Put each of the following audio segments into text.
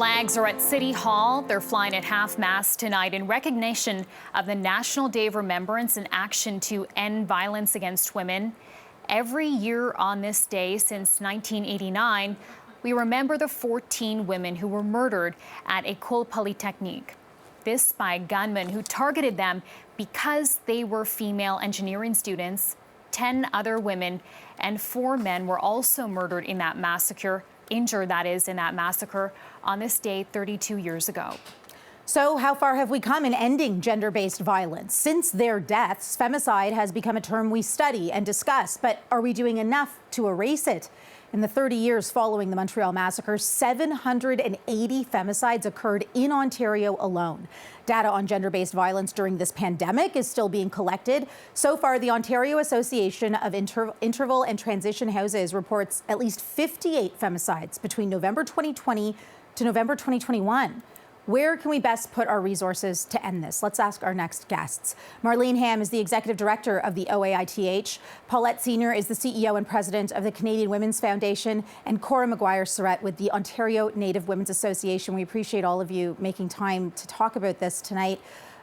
Flags are at City Hall. They're flying at half-mast tonight in recognition of the National Day of Remembrance and Action to End Violence Against Women. Every year on this day since 1989, we remember the 14 women who were murdered at École Polytechnique. This by a gunman who targeted them because they were female engineering students. 10 other women and 4 men were also murdered in that massacre, injured, that is, in that massacre on this day 32 years ago. So how far have we come in ending gender-based violence? Since their deaths, femicide has become a term we study and discuss, but are we doing enough to erase it? In the 30 years following the Montreal massacre, 780 femicides occurred in Ontario alone. Data on gender-based violence during this pandemic is still being collected. So far, the Ontario Association of Interval and Transition Houses reports at least 58 femicides between November 2020 to November 2021. Where can we best put our resources to end this? Let's ask our next guests. Marlene Ham is the Executive Director of the OAITH. Paulette Senior is the CEO and President of the Canadian Women's Foundation. And Cora Maguire-Surrett with the Ontario Native Women's Association. We appreciate all of you making time to talk about this tonight.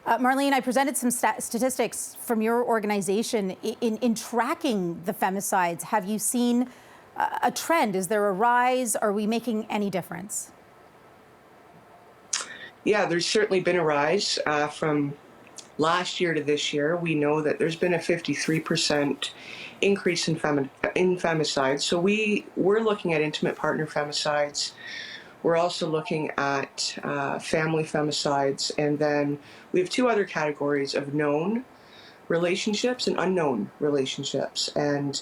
Marlene, I presented some statistics from your organization. In tracking the femicides, have you seen a trend? Is there a rise? Are we making any difference? Yeah, there's certainly been a rise from last year to this year. We know that there's been a 53% increase in femicides. So we're looking at intimate partner femicides. We're also looking at family femicides. And then we have 2 other categories of known relationships and unknown relationships. And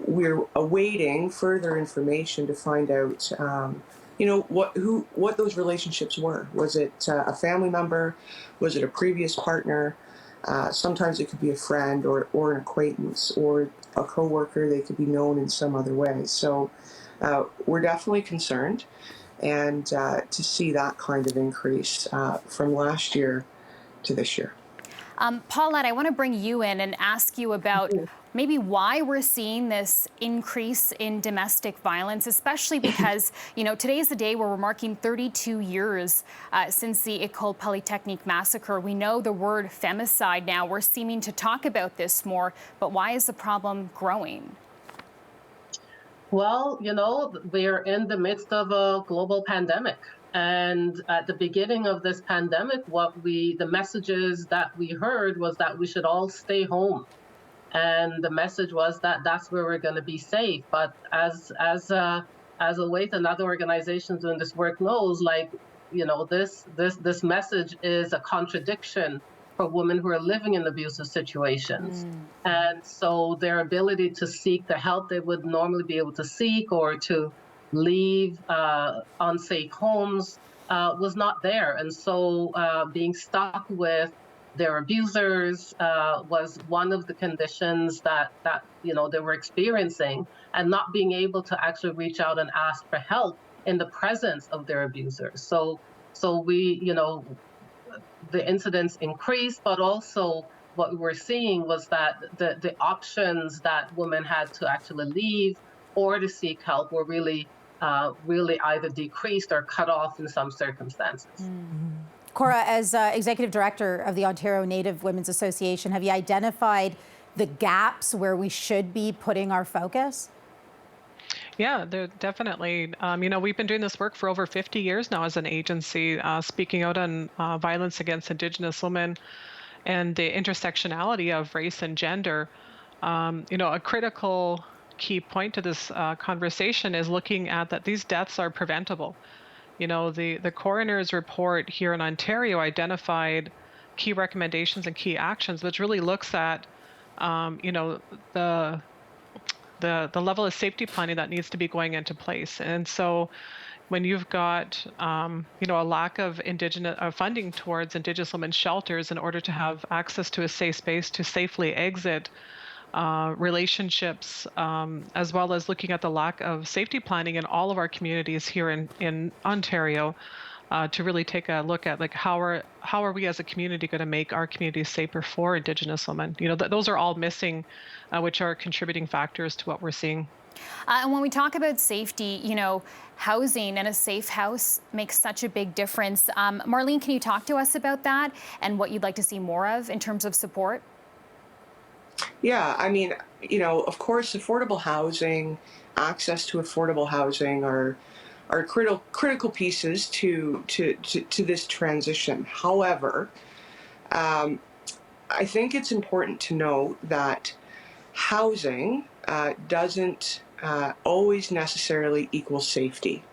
we're awaiting further information to find out what those relationships were. Was it a family member? Was it a previous partner? Sometimes it could be a friend or an acquaintance or a coworker. They could be known in some other way. So we're definitely concerned, and to see that kind of increase from last year to this year. Paulette, I want to bring you in and ask you about maybe why we're seeing this increase in domestic violence, especially because, today is the day where we're marking 32 years since the École Polytechnique massacre. We know the word femicide now. We're seeming to talk about this more, but why is the problem growing? Well, we're in the midst of a global pandemic. And at the beginning of this pandemic, the messages that we heard was that we should all stay home. And the message was that that's where we're going to be safe. But as Await and other organizations doing this work knows, this message is a contradiction for women who are living in abusive situations. And so their ability to seek the help they would normally be able to seek, or to leave unsafe homes, was not there. And so being stuck with their abusers was one of the conditions that they were experiencing, and not being able to actually reach out and ask for help in the presence of their abusers. So the incidents increased, but also what we were seeing was that the options that women had to actually leave or to seek help were really either decreased or cut off in some circumstances. Cora, as Executive Director of the Ontario Native Women's Association, have you identified the gaps where we should be putting our focus? Yeah, there definitely. We've been doing this work for over 50 years now as an agency, speaking out on violence against Indigenous women and the intersectionality of race and gender. A critical key point to this conversation is looking at that these deaths are preventable. The coroner's report here in Ontario identified key recommendations and key actions, which really looks at, the level of safety planning that needs to be going into place. And so when you've got, a lack of funding towards Indigenous women's shelters in order to have access to a safe space to safely exit relationships, as well as looking at the lack of safety planning in all of our communities here in Ontario, to really take a look at how are we as a community going to make our communities safer for Indigenous women. Those are all missing, which are contributing factors to what we're seeing. And when we talk about safety, housing and a safe house makes such a big difference. Marlene, can you talk to us about that and what you'd like to see more of in terms of support? Yeah, I mean, of course, affordable housing, access to affordable housing are critical pieces to this transition. However, um, I think it's important to know that housing doesn't always necessarily equal safety.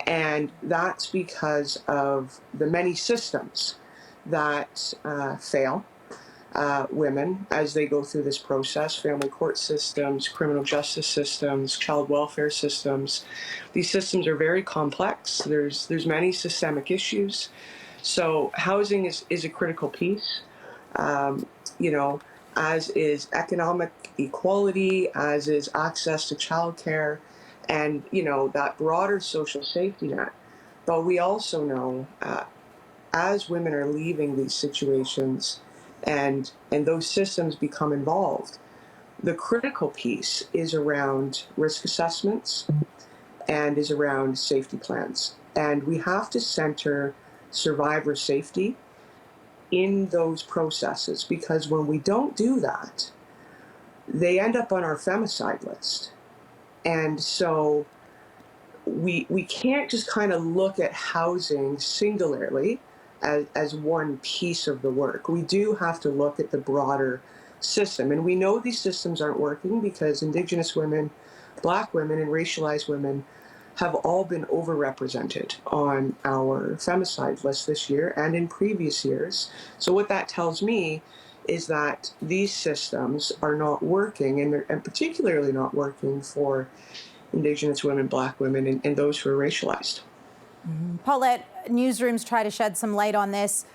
And that's because of the many systems that fail women as they go through this process: family court systems, criminal justice systems, child welfare systems. These systems are very complex. There's many systemic issues. So housing is a critical piece. Um, you know, as is economic equality, as is access to childcare, and that broader social safety net. But we also know, as women are leaving these situations, and those systems become involved, the critical piece is around risk assessments and is around safety plans. And we have to center survivor safety in those processes, because when we don't do that, they end up on our femicide list. And so we can't just kind of look at housing singularly as one piece of the work. We do have to look at the broader system. And we know these systems aren't working because Indigenous women, Black women, and racialized women have all been overrepresented on our femicide list this year and in previous years. So what that tells me is that these systems are not working, and particularly not working for Indigenous women, Black women, and those who are racialized. Paulette, newsrooms try to shed some light on this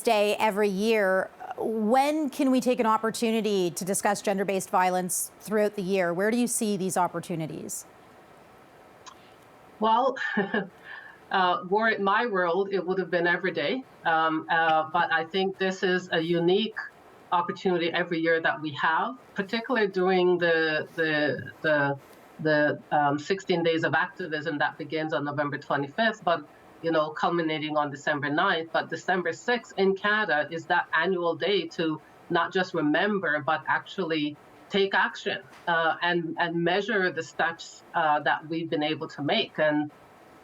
day every year. When can we take an opportunity to discuss gender-based violence throughout the year? Where do you see these opportunities? Well, were it my world, it would have been every day. But I think this is a unique opportunity every year that we have, particularly during the 16 days of activism that begins on November 25th, but culminating on December 9th. But December 6th in Canada is that annual day to not just remember, but actually take action and measure the steps that we've been able to make. And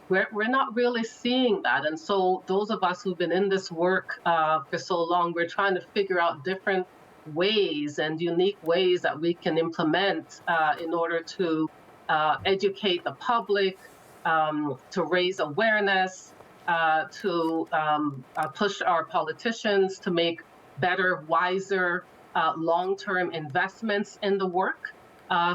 we're not really seeing that. And so those of us who've been in this work for so long, we're trying to figure out different ways and unique ways that we can implement in order to educate the public, to raise awareness, to push our politicians to make better, wiser, long-term investments in the work,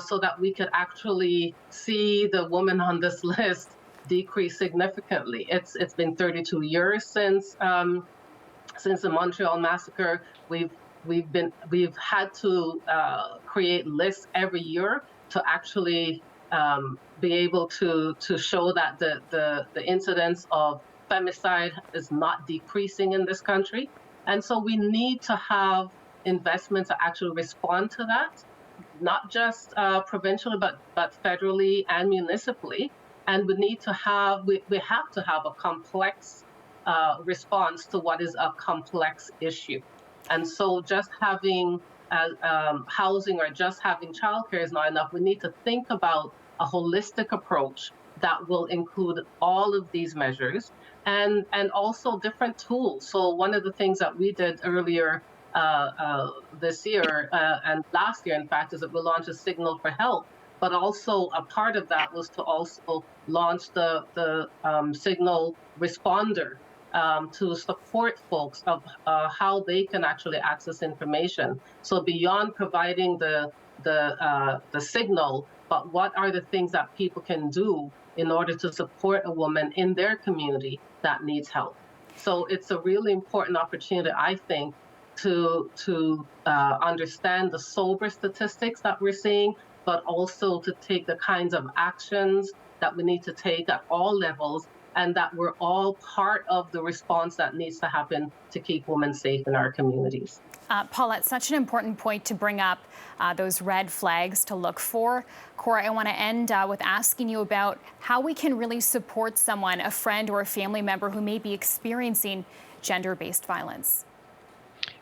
so that we could actually see the woman on this list decrease significantly. It's been 32 years since the Montreal massacre. We've had to create lists every year to actually be able to show that the incidence of femicide is not decreasing in this country. And so we need to have investments to actually respond to that, not just provincially, but federally and municipally. And we have to have a complex response to what is a complex issue. And so just having housing or just having childcare is not enough. We need to think about a holistic approach that will include all of these measures and also different tools. So one of the things that we did earlier this year and last year, in fact, is that we launched a Signal for Help. But also a part of that was to also launch the Signal Responder to support folks of how they can actually access information. So beyond providing the signal, but what are the things that people can do in order to support a woman in their community that needs help? So it's a really important opportunity, I think, to understand the sober statistics that we're seeing, but also to take the kinds of actions that we need to take at all levels, and that we're all part of the response that needs to happen to keep women safe in our communities. Paulette, such an important point to bring up, those red flags to look for. Cora, I want to end with asking you about how we can really support someone, a friend or a family member who may be experiencing gender-based violence.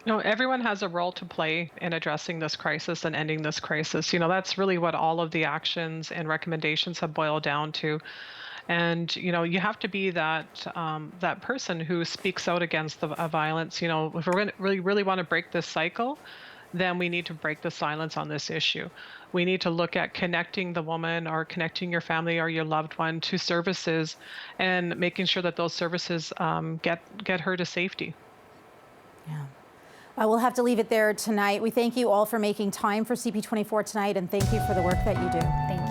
You know, everyone has a role to play in addressing this crisis and ending this crisis. You know, that's really what all of the actions and recommendations have boiled down to. And you know, you have to be that person who speaks out against the violence. You know, if we're going to really want to break this cycle, then we need to break the silence on this issue. We need to look at connecting the woman or connecting your family or your loved one to services, and making sure that those services get her to safety. Yeah. We'll have to leave it there tonight. We thank you all for making time for CP24 tonight, and thank you for the work that you do. Thank you.